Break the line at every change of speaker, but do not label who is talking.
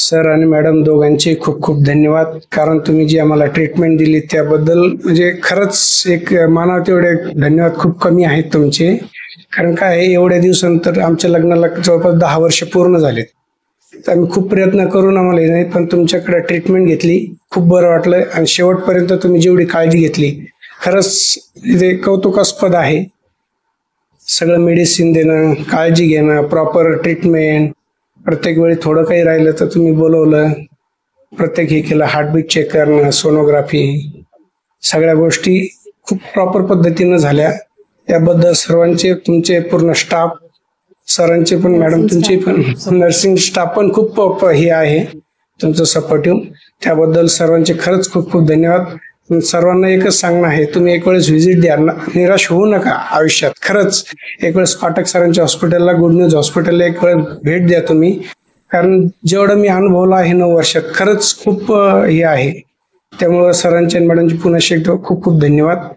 Sir आणि madam दोघांचे खूप खूप धन्यवाद, कारण तुम्ही जी आम्हाला ट्रीटमेंट दिली त्याबद्दल म्हणजे खरंच एक मानावं तेवढे धन्यवाद खूप कमी आहेत तुमचे. कारण काय आहे, एवढ्या दिवसानंतर आमच्या लग्नाला जवळपास 10 वर्ष पूर्ण झालेत. तर आम्ही खूप प्रयत्न करून आम्हाला हे नाही, पण तुमच्याकडे ट्रीटमेंट घेतली, खूप बरं वाटलं आणि शेवटपर्यंत तुम्ही जेवढी काळजी घेतली खरंच ते कौतुकास्पद आहे. सगळं मेडिसिन देणं, काळजी घेणं, प्रॉपर ट्रीटमेंट, प्रत्येक वेळी थोडं काही राहिलं तर तुम्ही बोलवलं, प्रत्येक हे केलं, हार्टबीट चेक करणं, सोनोग्राफी, सगळ्या गोष्टी खूप प्रॉपर पद्धतीनं झाल्या. त्याबद्दल सर्वांचे, तुमचे पूर्ण स्टाफ, सरांचे पण, मॅडम तुमचे पण, नर्सिंग स्टाफ पण खूप हे आहे तुमचं सपोर्टिव्ह. त्याबद्दल सर्वांचे खरंच खूप खूप धन्यवाद. सर्वांना एकच सांगणं आहे, तुम्ही एक वेळेस व्हिजिट द्या, निराश होऊ नका आयुष्यात. खरंच एक वेळेस पाठक सरांच्या हॉस्पिटलला, गुड न्यूज हॉस्पिटलला एक वेळेस भेट द्या तुम्ही, कारण जेवढं मी अनुभवलं आहे 9 वर्षात खरंच खूप हे आहे. त्यामुळं सरांचे आणि मॅडमचे पुन्हा एकदा खूप खूप धन्यवाद.